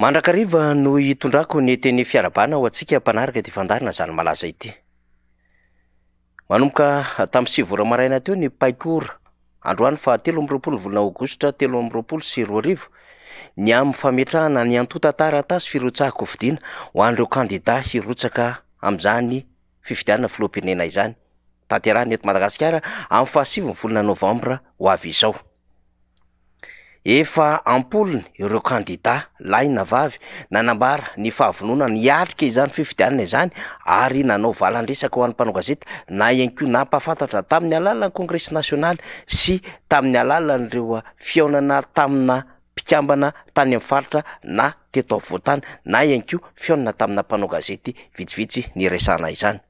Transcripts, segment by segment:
Mandrakariva no hitondrako ny teny fiarabana ho antsika mpanaraka ty fandarina zany malaza ity. Manomboka tamin'ny 7 ora maraina teo ny paikora androany fa 13 volana aogositra 2024 ny amin'ny fametrahana ny antota taratasy firotsahako fidiana ho an'ireo kandida hirotsaka amin'izany fifidianana filoham-pirenena izany tanterahany eto Madagasikara amin'ny 7 volana novambra ho avy izao. Efa ampoliny ireo kandida lahy na vavy nanambara ny fahavonona ny atrika izany fifidianana izany ary nanao valan-dresaka ho an'ny mpanao gazety na ihany koa nampahafantatra tamin'ny alalan'ny Congrès national sy tamin'ny alalan'ireo fihaonana tamina mpikambana tany amin'ny faritra na teto avoantany na ihany koa fihaonana tamina mpanao gazety vitsivitsy ny resana izany.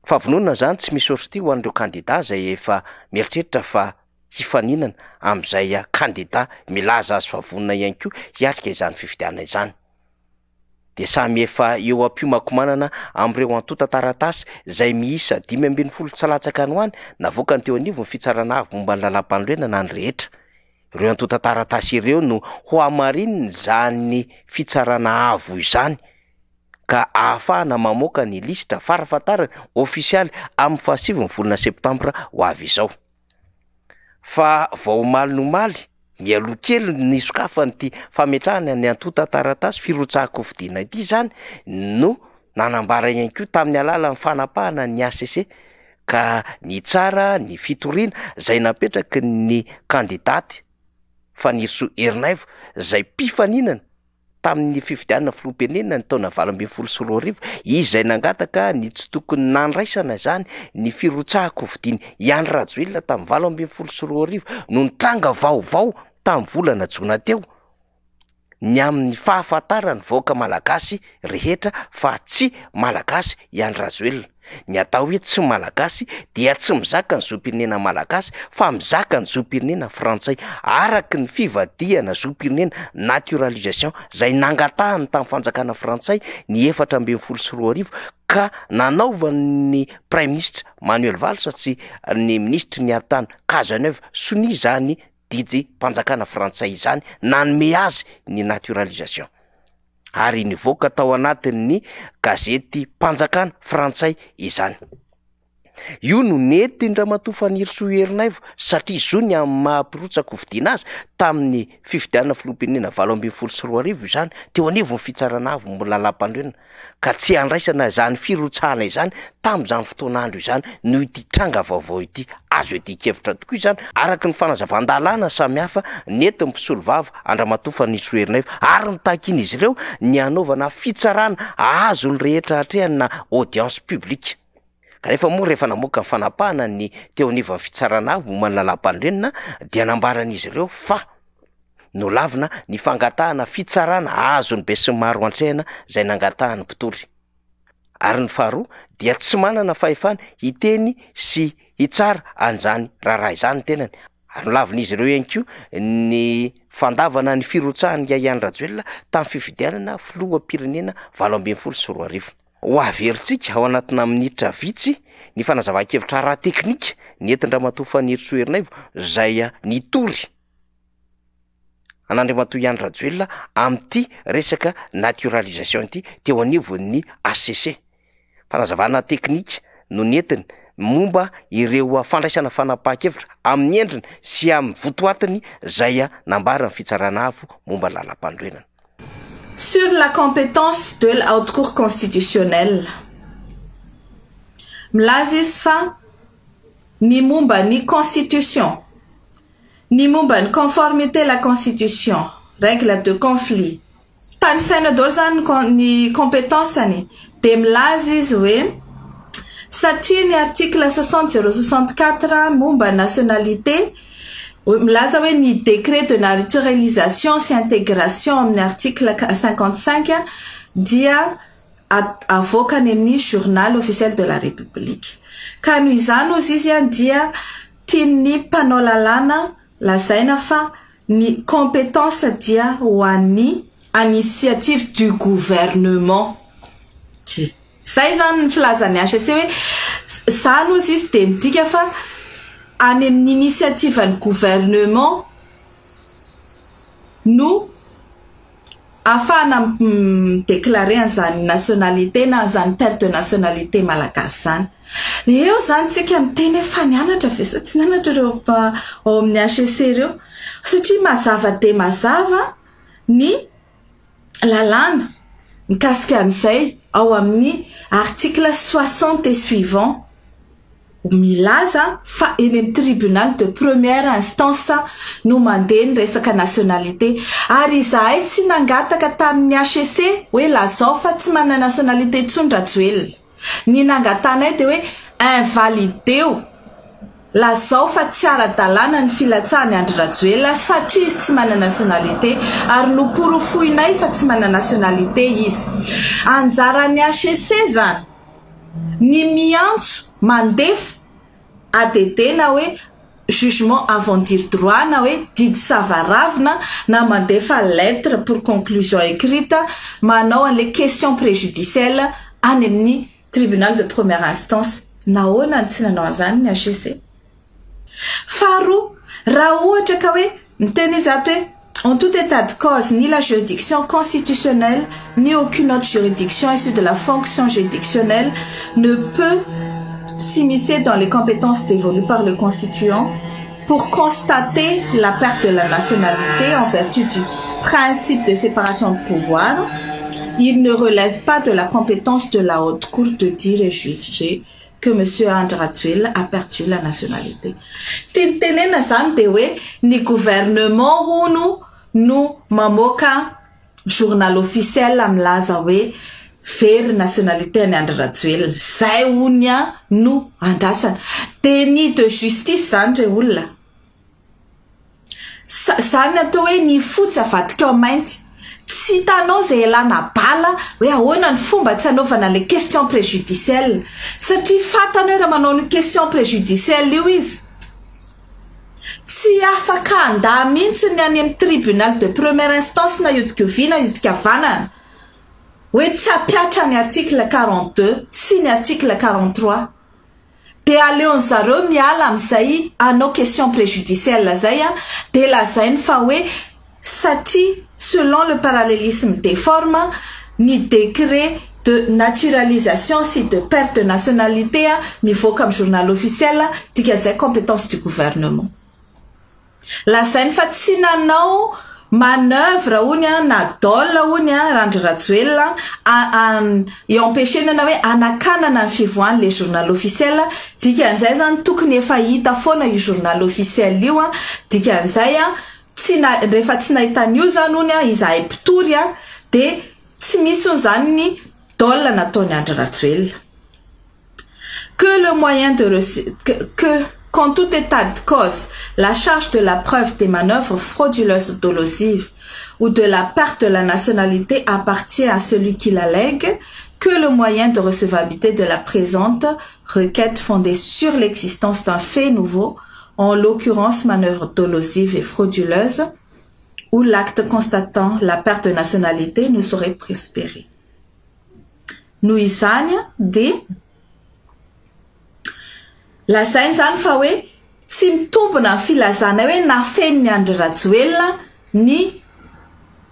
Fahavonona zany tsy misy otrity ho an'ireo kandida izay efa mieritreritra fa hifaninana amin'izay kandida milaza azy fahavonona ihany koa hiatrika izany fifidianana izany. Dia samy efa eo am-piomakomanana amin'ireo antota taratasy izay miisa 520 tsalatsaka ny hoany navoaka ny teo anivony fitsarana avy momba ny lalam-panorenana ny rehetra. Ireo antota taratasy ireo no ho hamarininy zany fitsarana avo izany ka ahafahana mamoaka ny listra farafatarana ofisialy amin'ny 7 volana septambra ho avy izao. Fa vao omaly no maly mialoha kely ny sokafany ty fametrahana ny antota taratasy firotsahako fidiana ity zany no nanambara ihany koa tamin'ny alalan'ny fanapahana ny ACC ka ny tsara ny fitoriana izay napetraky ny kandidaty Faniriso Erinaivo izay mpifaninana tamin'ny fifidianana filoham-pirenena ny taona 2024 izay nangataka ny tsy tokony nandraisana zany ny firotsahako fidiana Iany Rajoelina tamin'ny 2024 no nitranga vaovao tamin'ny volana Jona teo ny amin'ny fahafantarany vahoaka malagasy rehetra fa tsy malagasy Iany Rajoelina. Ny atao hoe tsy malagasy dia tsy mizaka ny zoam-pirenena malagasy fa mizaka ny zoam-pirenena frantsay araky ny fivadihana zoam-pirenena naturalisation izay nangatahany tamin'ny fanjakana frantsay ny 2024 ka nanaovan'ny Prime Ministre Manuel Valls sy ny ministre ny atany Cazeneuve Sony zany didy mpanjakana frantsay izany nanome azy ny naturalisation. Ary nivoaka tao anatin'ny gazety mpanjakana frantsay izany. Io no nentindramatoa Faniriso Erinaivo satria zony amin'ny mahampirotsako fidiana azy tamin'ny fifidianana filoham-pirenena 2024 izany teo anivony fitsarana avy momba lalam-panorenana ka tsy andraisana izany firotsahana izany tamin'izany fotoan'andro izany no ity tranga vaovao ity azo ety-kevitra tokoa izany araky ny fanazavan-dalàna samihafa nentiny mpisolo vava Andramatoa Faniriso Erinaivo ary nitakin'izy ireo ny anaovana fitsarana azo ny rehetra hatrehany na audience publique. Kanefa moa rehefa namoaka ny fanapahana ny teo anivon'ny fitsarana avy momba ny lalam-panorenana dia nambaran'izy ireo fa nolavina ny fangatahana fitsarana azo ny be sy maro antrehana izay nangatahany mpitory. Ary ny faharoa dia tsy manana fahefana hiteny sy hitsara an'izany raharaha izany tenany. Ary nolavin'izy ireo ihany koa ny fandavana ny firotsahany Iany Rajoelina tamin'ny fifidianana filoham-pirenena 2024. Ho averintsika ao anatina minitra vitsy ny fanazava-kevitra ara-teknika nentindramatoa Faniriso Erinaivo izay nitory an'Andriamatoa Iany Rajoelina amin'ity resaka naturalisation ity teo anivon'ny ACC. Fanazavana teknika no nentiny momba ireo fandraisana fanapahan-kevitra amin'ny endriny sy amin'ny votoatiny izay nambarany fitsarana avo momba lalam-panorenana. Sur la compétence de la Haute Cour constitutionnelle, mlazis fa ni mumba ni constitution, ni mumba ni conformité la constitution, règle de conflit. Tan sena dolzan ni compétence ni de mlazis we satria ni article 60064 mumba nationalité. Mlaza we ni décret de naturalisation et intégration en article 55 dia avoka nemni journal officiel de la République. Kanu izano zizia dia tini panolalana la zaina fa ni compétence dia wani initiative du gouvernement. Saizan flaza ni HCW sano système tika fa en initiative du gouvernement, nous afana déclarer an'izany nationalité na an'izany perte de nationalité malagasy zany. Eo zany tsika miteny fa nianatra ve sa tsy nianatra reo ao amin'ny HEC reo satria mazava de mazava ny lalàna mikasika an'izay ao amin'ny article 60 et suivant milaza fa eny amin'ny tribunal de première instance no mandeha ny resaka nationalité ary izahay tsy nangataka tamin'ny HEC hoe lazao fa tsy manana nationalité tsony Rajoelina. Ny nangatanay de hoe invalideo lazao fa tsy ara-dalàna ny filatsahany Andry Rajoelina satria izy tsy manana nationalité ary noporofoinay fa tsy manana nationalité izy. Anjaran'ny HEC zany ny miantso mandefa ADD na hoe jugement avant dire droit na hoe didy savaravina na mandefa lettre pour conclusion écrite manao an'le question préjudicielle any amin'ny tribunal de première instance nahoana ny tsy nanao an'izany ny HEC. Faharoa, raha ohatra ka hoe miteny izy ato hoe en tout état de cause ni la juridiction constitutionnelle ni aucune autre juridiction issue de la fonction juridictionnelle ne peut s'immiscer dans les compétences dévolues par le constituant pour constater la perte de la nationalité en vertu du principe de séparation de pouvoir. Il ne relève pas de la compétence de la haute cour de dire et juger que M. Andry Rajoelina a perdu la nationalité. Tentenena zany de hoe ny gouvernement hono no mamoaka journal officiel milaza hoe very nationalité ny Andry Rajoelina. Zay honya no andrasana. Déni de justice zany re olona. Zany atao hoe ny fotsy avadika ao mainty. Tsy hitanao zay elana bala hoe ahoana ny fomba tsy hanaovana le question préjudicielle satria fatanao raha manao ny question préjudicielle io izy tsy afaka anda mihitsy ny any amin'ny tribunal de première instance na iodika ovia na iodika avanana hoe tsy apiatra ny article 42 sy ny article 43 de aleon zareo miala amin'izay anao question préjudicielle zay de lazainy fa hoe satria selon le parallélisme des formes, ni décret de naturalisation si de perte de nationalité, ni faut comme journal officiel, dit que c'est compétence du gouvernement. La scène fatsina nao manœuvre unia na dola unia Andry Rajoelina et empêcher na hoe anakana na fivoahany le journal officiel dit que anzay zany tokony efa hita foana io journal officiel io dit que anzay rehefa tsy nahitany io zany ony izahay mpitory de tsy misy zany ny dola nataony Andry Rajoelina. Que le moyen de qu'en tout état de cause, la charge de la preuve des manœuvres frauduleuses ou dolosives ou de la perte de la nationalité appartient à celui qui la lègue, que le moyen de recevabilité de la présente requête fondée sur l'existence d'un fait nouveau, en l'occurrence manœuvre dolosive et frauduleuse, où l'acte constatant la perte de nationalité ne saurait prospérer. Nous isany de la sainy zany fa hoe tsy mitombona ny filazana hoe nafen'ny Andry Rajoelina ny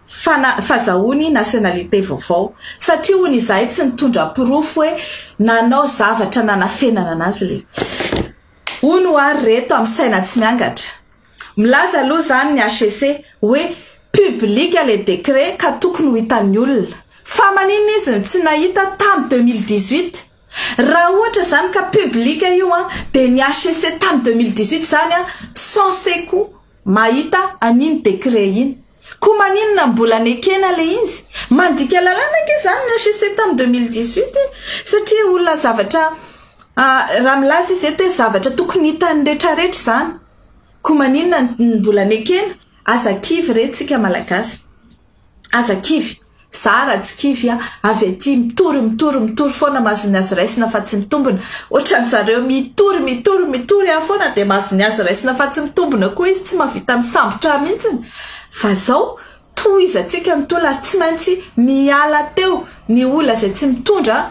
fazahony nationalité vaovao satria hoy izahay tsy mitondra pirofo hoe nanao zavatra nanafenana anazy le uno ary reto amin'ny saina tsy miangatra. Milaza aloha zany ny HEC hoe public le décret ka tokony ho hitan'ny olona. Fa manina izy tsy nahita tam 2018. Raha ohatra zany ka public io de ny HEC tam 2018 zany censé ko mahita aniny décret iny. Ko maninona mbola nekena le izy mandika lalàna ke zany ny HEC tam 2018 satria olona zavatra raha milaza izy eto hoe zavatra tokony hitan'ny rehetrarehetra zany. Ko maninona mbola nekena azakivy retsika malagasy. Azakivy Sara tsy kivy avy aty mitory foana mazony azy raisina fa tsy mitombona. Ohatran zareo mitory foana de mazony azy raisina fa tsy mitombona koa izy tsy mavita misambotra mihitsy. Fa zao tohizatsika ny tola tsy maintsy miala teo ny olona zay tsy mitondra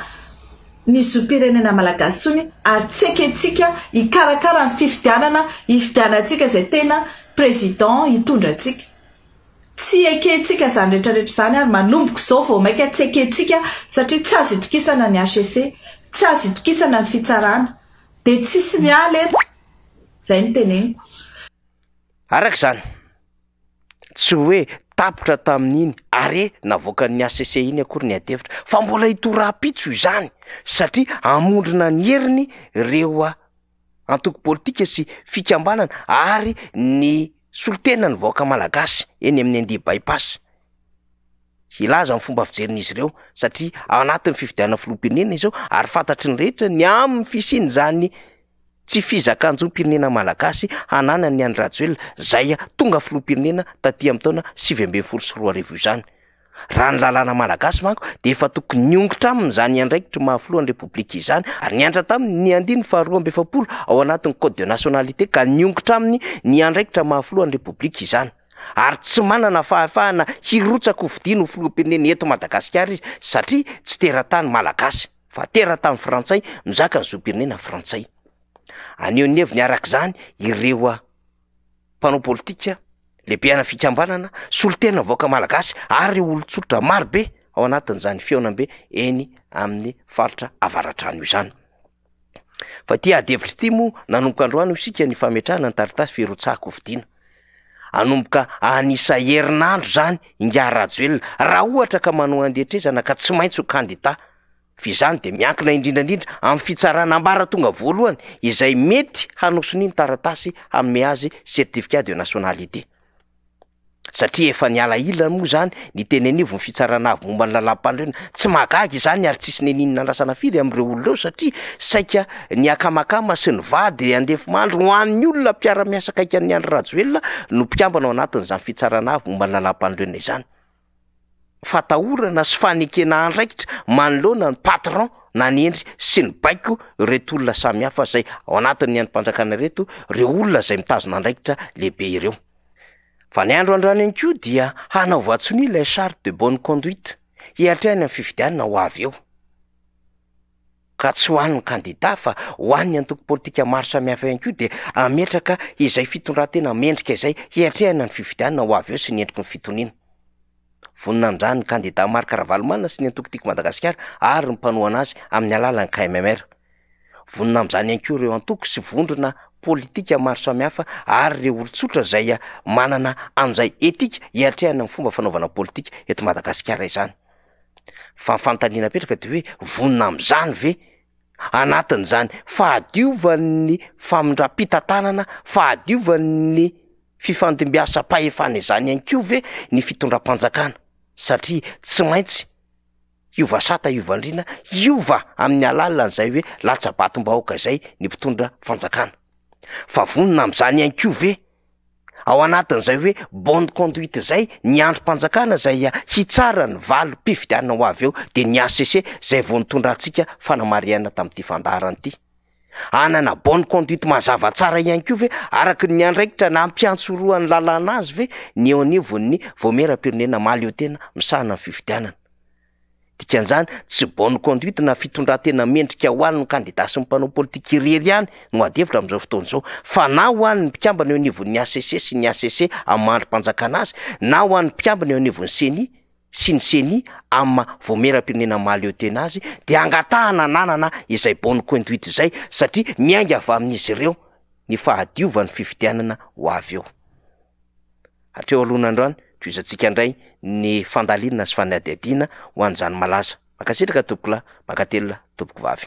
ny zopirenena malagasy tsony ary tseketsika ikarakara ny fifidianana ifidianatsika zay tena président hitondratsika. tsy eketsika zany rehetrarehetra zany ary manomboko zao vao maika tsy eketsika satria tsy azo itokisana ny HCC, tsy azo itokisana ny fitsarana de tsisy miala eto. Zay ny teneniko. Araka zany tsy hoe tapitra tamin'iny are navoaka ny HCC iny akory ny adevitra fa mbola hitorapitso izany satria amondrina ny heriny reo antoko politika sy fikambanana ary ny solitena ny vahoaka malagasy eny amin'ny Indi bypass. Ilaza ny fomba fijerin'izy ireo satria ao anatin'ny fifidianana filoham-pirenena izao ary fantatry ny rehetra ny amin'ny fisiany zany tsy fizakan-jom-pirenena malagasy hanana ny Andry Rajoelina zay tonga filoham-pirenena taty amin'ny taona 2024 izany. Raha ny lalàna malagasy manko de efa tokony niongotra aminy zany andraikitra mahafilohan'ny republika izany ary niantra taminy ny andiny fa 2020 ao anatin'ny code de nationalité ka niongotra aminy ny andraikitra mahafilohan'ny republika izany ary tsy manana fahafahana hirotsaka hovidiana ho filoham-pirenena eto Madagasikara izy satria tsy teratany malagasy fa teratany frantsay mizaka ny zom-pirenena frantsay. Aneo ny heviny araka zany ireo mpanao politika lehibe ana fikambanana solitena vahoaka malagasy ary olon-tsotra marobe ao anatin'izany feonambe eny amin'ny faritra avaratrano izany. Fa ty adevitra ty moa nanomboka androany isika ny fametrahana ny taritasy firotsahako hovidiana. Anomboka anisa herinandro zany inga Rajoelina raha ohatra ka manao andehitrezana ka tsy maintsy ho kandida. Fizany de miankina indrindrandrindra amin'ny fitsarana ambaratonga voalohany izay mety hanosony ny taratasy amin'ny azy certificat de nationalité. Satria efa niala ilana moa zany ny tenenivo ny fitsarana avy momba ny lalam-pandrena tsy magagy zany ary tsisy nenina andrasana firy amin'ireo olona satria saika ny akamakama sy ny vady andefy mandro ho an'ny olona mpiara-miasa kaiky ny Andry Rajoelina no mpikambana ao anatin'izany fitsarana avy momba ny lalam-pandrena izany. Fatahorana sy fanekena andraikitra manoloana ny patron na ny endry sy ny baiko reto olona samihafa zay ao anatin'ny androm-panjakana reto reo olona zay mitazona andraikitra lehibe ireo. Fa ny andro andrano ihany koa dia hanao vatsony ilay charte de bonne conduite hiatrehany amin'ny fifidianana ho avy eo. Ka tsy ho an'ny kandida fa ho an'ny antoko politika maro samihafa ihany koa dia ametraka izay fitondrantena mendrika izay hiatrehana ny fifidianana ho avy eo sy ny endriky ny fitoniana. Vonina amin'izany ny kandida Marc Ravalomanana sy ny antoko tiako Madagasikara ary ny mpanohana azy amin'ny alalan'ny KMMR. Vonina amin'izany ihany koa ireo antoko sy vondrona politika maro samihafa ary ireo olon-tsotra zay manana amin'izay etika hiatrehana amin'ny fomba fanaovana politika eto Madagasikara izany. Fa fantaniana petraka de hoe vonina amin'izany ve anatin'izany fahadiovan'ny famindram-pitantanana fahadiovan'ny fifandimbiasa-pahefana izany ihany koa ve ny fitondram-panjakana satria tsy maintsy iova sata iova andrina iova amin'ny alalan'izay hoe latsabatom-bahoaka izay ny mpitondra fanjakana. Fa vonina amin'izany ihany koa ve ao anatin'izay hoe bonne conduite zay ny androm-panjakana zay hitsara ny valo mpifidianana ho avy eo de ny HCC zay vao nitondra antsika fanamariana tamin'ity fandaharana ity. Anana bonne conduite mazava tsara ihany koa ve araka ny andraikitra na ampiantsoroan'ny lalàna azy ve ny eo anivon'ny voameram-pirenena mahaleo tena misahana ny fifidianana. Dikan'izany tsy bonne conduite na fitondrantena mendrika ho an'ny kandida sy ny mpanao politika irery ihany no adevitra amin'izao fotoana izao fa na ho an'ny mpikambana eo anivon'ny HCC sy ny HCC amin'ny androm-panjakana azy na ho an'ny mpikambana eo anivon'ny CENI sy ny CENI amin'ny voameram-pirenena mahaleo tena azy dia angatahana nanana izay bonne conduite izay satria miainga avy amin'izy ireo ny fahadiovan'ny fifidianana ho avy eo. Hatreo alohan'androany toizantsika indray ny fandalina sy fanadihadiana ho an'izany malaza. Makasitraka tompoko lahy, makatelona tompoko vavy.